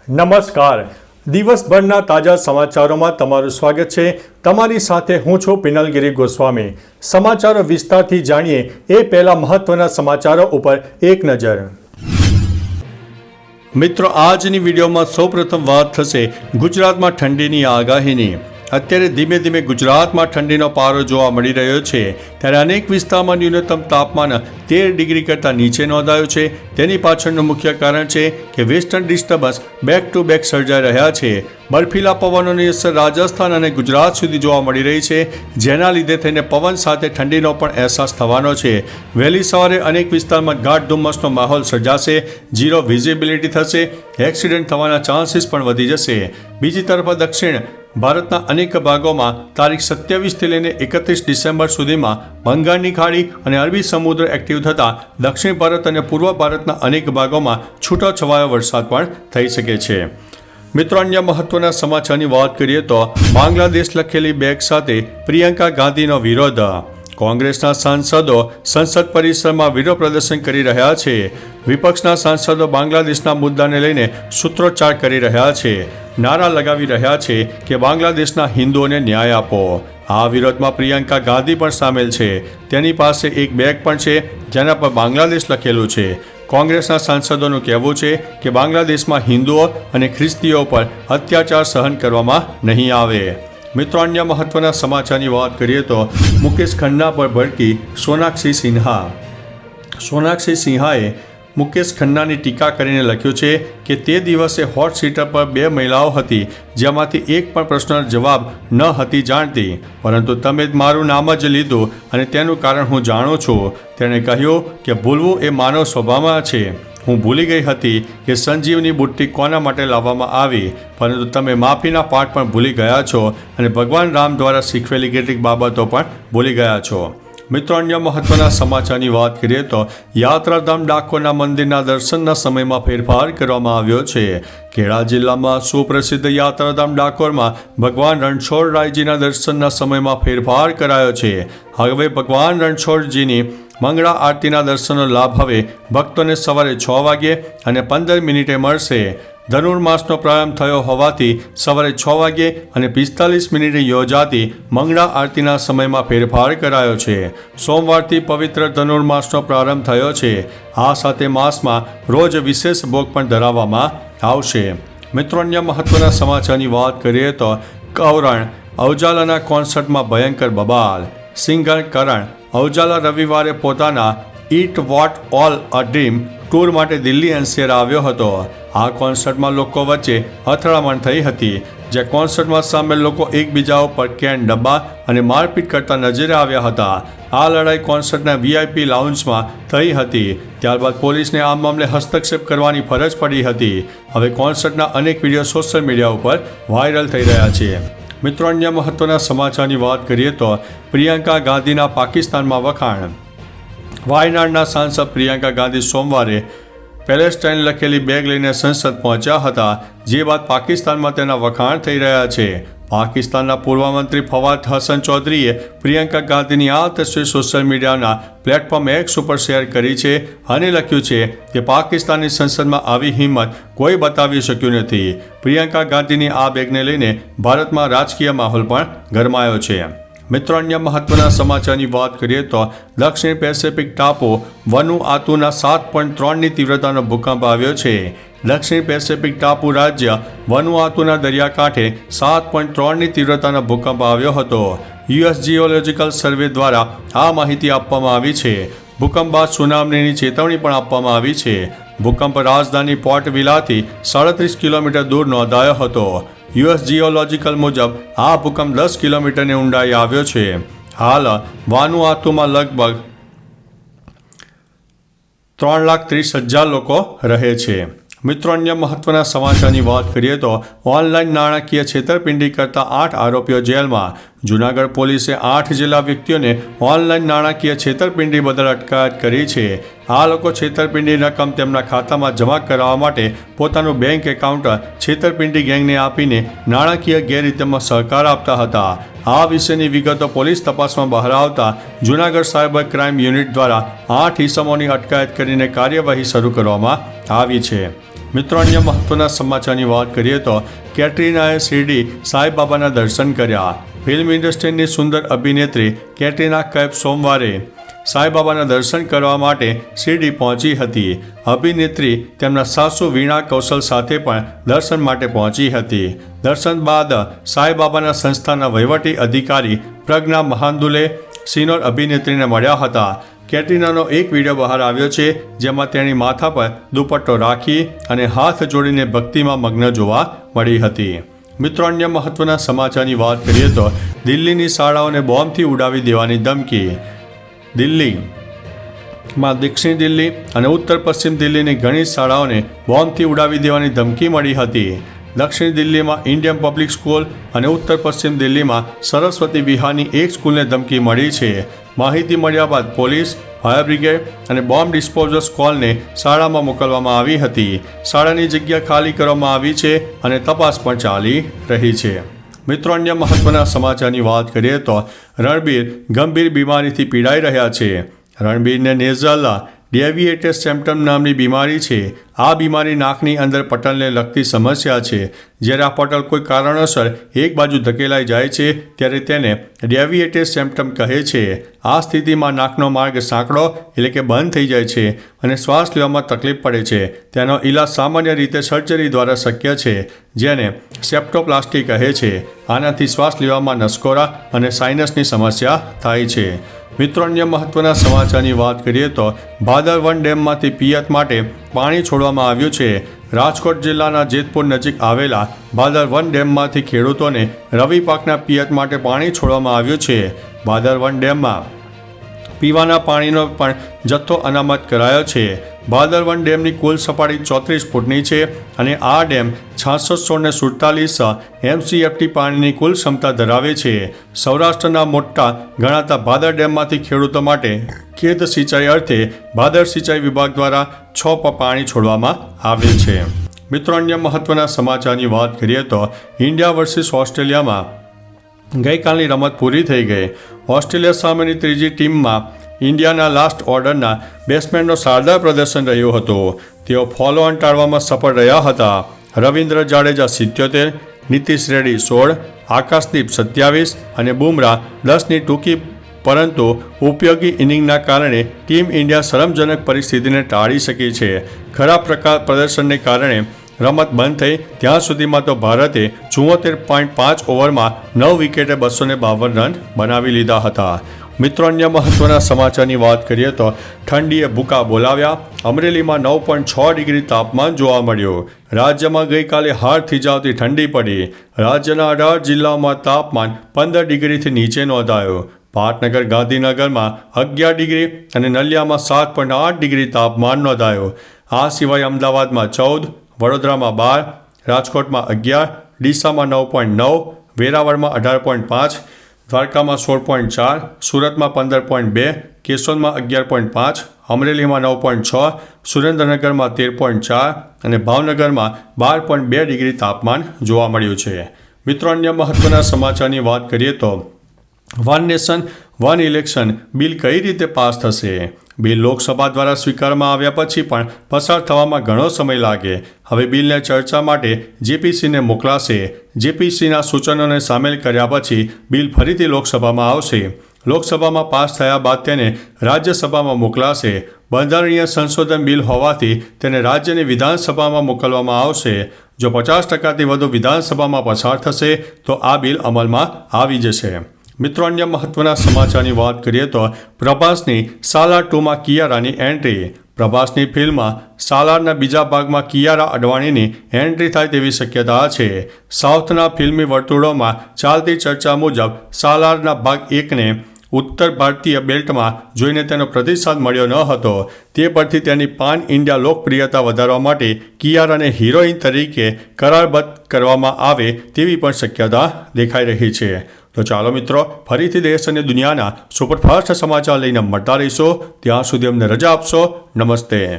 નમસ્કાર. દિવસભરના તાજા સમાચારોમાં તમારું સ્વાગત છે. તમારી સાથે હું છું પિનલગીરી ગોસ્વામી. સમાચારો વિસ્તારથી જાણીએ એ પહેલા મહત્વના સમાચારો ઉપર એક નજર. મિત્રો, આજની વિડીયોમાં સૌપ્રથમ વાત થશે ગુજરાતમાં ઠંડીની આગાહીની. અત્યારે ધીમે ધીમે ગુજરાતમાં ઠંડીનો પારો જોવા મળી રહ્યો છે, ત્યારે અનેક વિસ્તારમાં ન્યૂનતમ તાપમાન 13 ડિગ્રી કરતાં નીચે નોંધાયું છે. તેની પાછળનું મુખ્ય કારણ છે કે western disturbance back to back સર્જાઈ રહ્યા છે. બર્ફીલા પવનોની અસર રાજસ્થાન અને ગુજરાત સુધી જોવા મળી રહી છે, જેના લીધે થઈને પવન સાથે ઠંડીનો પણ અહેસાસ થવાનો છે. વહેલી સવારે અનેક વિસ્તારમાં ગાઢ ધુમ્મસનો માહોલ સર્જાશે, ઝીરો વિઝિબિલિટી થશે, એક્સિડન્ટ થવાના ચાન્સીસ પણ વધી જશે. બીજી તરફ દક્ષિણ ભારતના અનેક ભાગોમાં તારીખ 27થી લઈને 31 ડિસેમ્બર સુધીમાં બંગાળની ખાડી અને અરબી સમુદ્ર એક્ટિવ થતાં દક્ષિણ ભારત અને પૂર્વ ભારતના અનેક ભાગોમાં છૂટોછવાયો વરસાદ પણ થઈ શકે છે. મિત્રો, અન્ય મહત્વના સમાચારની વાત કરીએ તો બાંગ્લાદેશ લખેલી બેગ સાથે પ્રિયંકા ગાંધીનો વિરોધ. કોંગ્રેસના સાંસદો સંસદ પરિસરમાં વિરોધ પ્રદર્શન કરી રહ્યા છે. વિપક્ષના સાંસદો બાંગ્લાદેશના મુદ્દાને લઈને સૂત્રોચ્ચાર કરી રહ્યા છે. નારા લગાવી રહ્યા છે કે બાંગ્લાદેશના હિન્દુઓને ન્યાય આપો. આ વિરોધમાં પ્રિયંકા ગાંધી પણ સામેલ છે. તેની પાસે એક બેગ પણ છે જેના પર બાંગ્લાદેશ લખેલું છે. કોંગ્રેસના સાંસદોનું કહેવું છે કે બાંગ્લાદેશમાં હિન્દુઓ અને ખ્રિસ્તીઓ પર અત્યાચાર સહન કરવામાં નહીં આવે. મિત્રો, અન્ય મહત્વના સમાચારની વાત કરીએ તો મુકેશ ખન્ના પર ભડકી સોનાક્ષી સિન્હા. સોનાક્ષી સિન્હાએ મુકેશ ખન્નાની ટીકા કરીને લખ્યું છે કે તે દિવસે હોટ સીટર પર 2 મહિલાઓ હતી, જેમાંથી એક પણ પ્રશ્નનો જવાબ ન હતી જાણતી, પરંતુ તમે મારું નામ જ લીધું અને તેનું કારણ હું જાણું છું. તેણે કહ્યું કે ભૂલવું એ માનવ સ્વભાવમાં છે. હું ભૂલી ગઈ હતી કે સંજીવની બુટ્ટી કોના માટે લાવવામાં આવી, પરંતુ તમે માફીના પાઠ પણ ભૂલી ગયા છો અને ભગવાન રામ દ્વારા શીખવેલી કેટલીક બાબતો પણ ભૂલી ગયા છો. મિત્રો, અન્ય મહત્વના સમાચારની વાત કરીએ તો યાત્રાધામ ડાકોરના મંદિરના દર્શનના સમયમાં ફેરફાર કરવામાં આવ્યો છે. ખેડા જિલ્લામાં સુપ્રસિદ્ધ યાત્રાધામ ડાકોરમાં ભગવાન રણછોડરાયજીના દર્શનના સમયમાં ફેરફાર કરાયો છે. હવે ભગવાન રણછોડજીની મંગળા આરતીના દર્શનનો લાભ હવે ભક્તોને સવારે 6 વાગ્યે અને 15 મિનિટે મળશે. ધનુર્માસનો પ્રારંભ થયો હોવાથી સવારે 6 વાગ્યે અને 45 મિનિટે યોજાતી મંગળા આરતીના સમયમાં ફેરફાર કરાયો છે. સોમવારથી પવિત્ર ધનુર્માસનો પ્રારંભ થયો છે. આ સાથે માસમાં રોજ વિશેષ ભોગ પણ ધરાવવામાં આવશે. મિત્રો, અન્ય મહત્વના સમાચારની વાત કરીએ તો કરણ ઔજાલાના કોન્સર્ટમાં ભયંકર બબાલ. સિંગર કરણ ઔજાલા રવિવારે પોતાના it was all a dream tour માટે દિલ્હી એનસીઆર આવ્યો હતો. આ કોન્સર્ટમાં લોકો વચ્ચે અથડામણ થઈ હતી, જે કોન્સર્ટમાં સામેલ લોકો એકબીજા ઉપર કેન, ડબ્બા અને મારપીટ કરતા નજરે આવ્યા હતા. આ લડાઈ કોન્સર્ટના વીઆઈપી લાઉન્જમાં થઈ હતી. ત્યારબાદ પોલીસને આ મામલે હસ્તક્ષેપ કરવાની ફરજ પડી હતી. હવે કોન્સર્ટના અનેક વિડીયો સોશિયલ મીડિયા ઉપર વાયરલ થઈ રહ્યા છે. મિત્રો, અન્ય મહત્વના સમાચારની વાત કરીએ તો પ્રિયંકા ગાંધીના પાકિસ્તાનમાં વખાણ. વાયનાડના સાંસદ પ્રિયંકા ગાંધી સોમવારે પેલેસ્ટાઇન લખેલી બેગ લઈને સંસદ પહોંચ્યા હતા, જે બાદ પાકિસ્તાનમાં તેના વખાણ થઈ રહ્યા છે. પાકિસ્તાનના પૂર્વ મંત્રી ફવાદ હસન ચૌધરીએ પ્રિયંકા ગાંધીની આ તસવીર સોશિયલ મીડિયાના પ્લેટફોર્મ એક્સ ઉપર શેર કરી છે અને લખ્યું છે કે પાકિસ્તાનની સંસદમાં આવી હિંમત કોઈ બતાવી શક્યું નથી. પ્રિયંકા ગાંધીની આ બેગને લઈને ભારતમાં રાજકીય માહોલ પણ ગરમાયો છે. મિત્રો, અન્ય મહત્વના સમાચારની વાત કરીએ તો દક્ષિણ પેસિફિક ટાપુ વનુઆતુના 7.3ની તીવ્રતાનો ભૂકંપ આવ્યો છે. દક્ષિણ પેસિફિક ટાપુ રાજ્ય વનુઆતુના દરિયાકાંઠે 7.3ની તીવ્રતાનો ભૂકંપ આવ્યો હતો. યુએસ જીઓલોજિકલ સર્વે દ્વારા આ માહિતી આપવામાં આવી છે. ભૂકંપ બાદ સુનામીની ચેતવણી પણ આપવામાં આવી છે. ભૂકંપ રાજધાની પોર્ટ વિલાથી 37 કિલોમીટર દૂર નોંધાયો હતો. યુએસ જીઓલોજિકલ મુજબ આ ભૂકંપ 10 કિલોમીટરની ઊંડાઈ આવ્યો છે. હાલ વાનુઆતુમાં લગભગ 3,30,000 લોકો રહે છે. મિત્રો, અન્ય મહત્વના સમાચારની વાત કરીએ તો ઓનલાઈન નાણાકીય છેતરપિંડી કરતા 8 આરોપીઓ જેલમાં. જૂનાગઢ પોલીસે 8 જેટલા વ્યક્તિઓને ઓનલાઈન નાણાકીય છેતરપિંડી બદલ અટકાયત કરી છે. આ લોકો છેતરપિંડી રકમ તેમના ખાતામાં જમા કરાવવા માટે પોતાનું બેંક એકાઉન્ટ છેતરપિંડી ગેંગને આપીને નાણાકીય ગેરરીતિમાં સહકાર આપતા હતા. આ વિશેની વિગતો પોલીસ તપાસમાં બહાર આવતા જૂનાગઢ સાયબર ક્રાઇમ યુનિટ દ્વારા 8 ઇસમોની અટકાયત કરીને કાર્યવાહી શરૂ કરવામાં આવી છે. મિત્રો, અન્ય મહત્વના સમાચારની વાત કરીએ તો કેટરીનાએ શિરડી સાંઈબાબાના દર્શન કર્યા. ફિલ્મ ઇન્ડસ્ટ્રીની સુંદર અભિનેત્રી કેટરીના કૈફ સોમવારે સાંઈબાબાના દર્શન કરવા માટે શિરડી પહોંચી હતી. અભિનેત્રી તેમના સાસુ વીણા કૌશલ સાથે પણ દર્શન માટે પહોંચી હતી. દર્શન બાદ સાંઈબાબાના સંસ્થાના વહીવટી અધિકારી પ્રજ્ઞા મહાંદુલે સિનોર અભિનેત્રીને મળ્યા હતા. કેટરીનાનો એક વિડીયો બહાર આવ્યો છે જેમાં તેણી માથા પર દુપટ્ટો રાખી અને હાથ જોડીને ભક્તિમાં મગ્ન જોવા મળી હતી. મિત્રો, અન્ય મહત્વના સમાચારની વાત કરીએ તો દિલ્હીની શાળાઓને બોમ્બથી ઉડાવી દેવાની ધમકી. દિલ્હીમાં દક્ષિણ દિલ્હી અને ઉત્તર પશ્ચિમ દિલ્હીની ઘણી શાળાઓને બોમ્બથી ઉડાવી દેવાની ધમકી મળી હતી. દક્ષિણ દિલ્હીમાં ઇન્ડિયન પબ્લિક સ્કૂલ અને ઉત્તર પશ્ચિમ દિલ્હીમાં સરસ્વતી વિહારની એક સ્કૂલને ધમકી મળી છે. માહિતી મળ્યા બાદ પોલીસ, ફાયર બ્રિગેડ અને બોમ્બ ડિસ્પોઝલ સ્ક્વોડને શાળામાં મોકલવામાં આવી હતી. શાળાની જગ્યા ખાલી કરવામાં આવી છે અને તપાસ પણ ચાલી રહી છે. મિત્રો, અન્ય મહત્વના સમાચારની વાત કરીએ તો રણબીર ગંભીર બીમારીથી પીડાઈ રહ્યા છે. રણબીરને નેઝલ ડેવિએટેડ સેપ્ટમ નામની બીમારી છે. આ બીમારી નાકની અંદર પટલને લગતી સમસ્યા છે. જ્યારે આ પટલ કોઈ કારણોસર એક બાજુ ધકેલાઈ જાય છે ત્યારે તેને ડેવિએટેડ સેપ્ટમ કહે છે. આ સ્થિતિમાં નાકનો માર્ગ સાંકડો એટલે કે બંધ થઈ જાય છે અને શ્વાસ લેવામાં તકલીફ પડે છે. તેનો ઈલાજ સામાન્ય રીતે સર્જરી દ્વારા શક્ય છે, જેને સેપ્ટોપ્લાસ્ટી કહે છે. આનાથી શ્વાસ લેવામાં નસકોરા અને સાઇનસની સમસ્યા થાય છે. મિત્રો, અન્ય મહત્વના સમાચારની વાત કરીએ તો ભાદરવન ડેમમાંથી પિયત માટે પાણી છોડવામાં આવ્યું છે. રાજકોટ જિલ્લાના જેતપુર નજીક આવેલા ભાદરવન ડેમમાંથી ખેડૂતોને રવિ પાકના પિયત માટે પાણી છોડવામાં આવ્યું છે. ભાદરવન ડેમમાં પીવાના પાણીનો પણ જથ્થો અનામત કરાયો છે. ભાદરવન ડેમની કુલ સપાટી 34 ફૂટની છે અને આ ડેમ 6647 MCFT પાણીની કુલ ક્ષમતા ધરાવે છે. સૌરાષ્ટ્રના મોટા ગણાતા ભાદર ડેમમાંથી ખેડૂતો માટે ખેત સિંચાઈ અર્થે ભાદર સિંચાઈ વિભાગ દ્વારા 6 પાણી છોડવામાં આવે છે. મિત્રો, અન્ય મહત્વના સમાચારની વાત કરીએ તો ઇન્ડિયા વર્સિસ ઓસ્ટ્રેલિયામાં ગઈકાલની રમત પૂરી થઈ ગઈ. ઓસ્ટ્રેલિયા સામેની ત્રીજી ટીમમાં ઇન્ડિયાના લાસ્ટ ઓર્ડરના બેટ્સમેનનો શાનદાર પ્રદર્શન રહ્યું હતું. તેઓ ફોલો ઓન ટાળવામાં સફળ રહ્યા હતા. રવિન્દ્ર જાડેજા 77, નીતિશ રેડ્ડી 16, આકાશદીપ 27 અને બુમરાહ 10ની ટૂંકી પરંતુ ઉપયોગી ઇનિંગના કારણે ટીમ ઇન્ડિયા શરમજનક પરિસ્થિતિને ટાળી શકી છે. ખરાબ પ્રદર્શનને કારણે રમત બંધ થઈ ત્યાં સુધીમાં તો ભારતે 74.5 ઓવરમાં 9 વિકેટે 252 રન બનાવી લીધા હતા. મિત્રો, અન્ય મહત્વના સમાચારની વાત કરીએ તો ઠંડીએ ભૂકા બોલાવ્યા. અમરેલીમાં 9.6 ડિગ્રી તાપમાન જોવા મળ્યું. રાજ્યમાં ગઈકાલે હાડ થીજાવતી ઠંડી પડી. રાજ્યના 18 જિલ્લાઓમાં તાપમાન 15 ડિગ્રીથી નીચે નોંધાયું. પાટનગર ગાંધીનગરમાં 11 ડિગ્રી અને નલિયામાં 7.8 ડિગ્રી તાપમાન નોંધાયું. આ સિવાય અમદાવાદમાં 14, વડોદરામાં 12, રાજકોટમાં 11, ડીસામાં 9.9, વેરાવળમાં 18.5, દ્વારકામાં 16.4, સુરતમાં 15.2, કેશોદમાં 11.5, અમરેલીમાં 9.6, સુરેન્દ્રનગરમાં 13.4 અને ભાવનગરમાં 12.2 ડિગ્રી તાપમાન જોવા મળ્યું છે. મિત્રો, અન્ય મહત્વના સમાચારની વાત કરીએ તો one nation one election bill કઈ રીતે પાસ થશે? બિલ લોકસભા દ્વારા સ્વીકારવામાં આવ્યા પછી પણ પસાર થવામાં ઘણો સમય લાગે. હવે બિલને ચર્ચા માટે જેપીસીને મોકલાશે. જેપીસીના સૂચનોને સામેલ કર્યા પછી બિલ ફરીથી લોકસભામાં આવશે. લોકસભામાં પાસ થયા બાદ તેને રાજ્યસભામાં મોકલાશે. બંધારણીય સંશોધન બિલ હોવાથી તેને રાજ્યની વિધાનસભામાં મોકલવામાં આવશે. જો 50%થી વધુ વિધાનસભામાં પસાર થશે તો આ બિલ અમલમાં આવી જશે. મિત્રો, અન્ય મહત્વના સમાચારની વાત કરીએ તો પ્રભાસની સાલાર 2માં કિયારાની એન્ટ્રી. પ્રભાસની ફિલ્મમાં સાલારના બીજા ભાગમાં કિયારા અડવાણીની એન્ટ્રી થાય તેવી શક્યતા છે. સાઉથના ફિલ્મી વર્તુળોમાં ચાલતી ચર્ચા મુજબ સાલારના ભાગ 1ને ઉત્તર ભારતીય બેલ્ટમાં જોઈને તેનો પ્રતિસાદ મળ્યો ન હતો. તે પરથી તેની પાન ઇન્ડિયા લોકપ્રિયતા વધારવા માટે કિયારાને હિરોઈન તરીકે કરારબદ્ધ કરવામાં આવે તેવી પણ શક્યતા દેખાઈ રહી છે. તો ચાલો મિત્રો, ફરીથી દેશ અને દુનિયાના સુપરફાસ્ટ સમાચાર લઈને મળતા રહીશો. ત્યાં સુધી અમને રજા આપશો. નમસ્તે.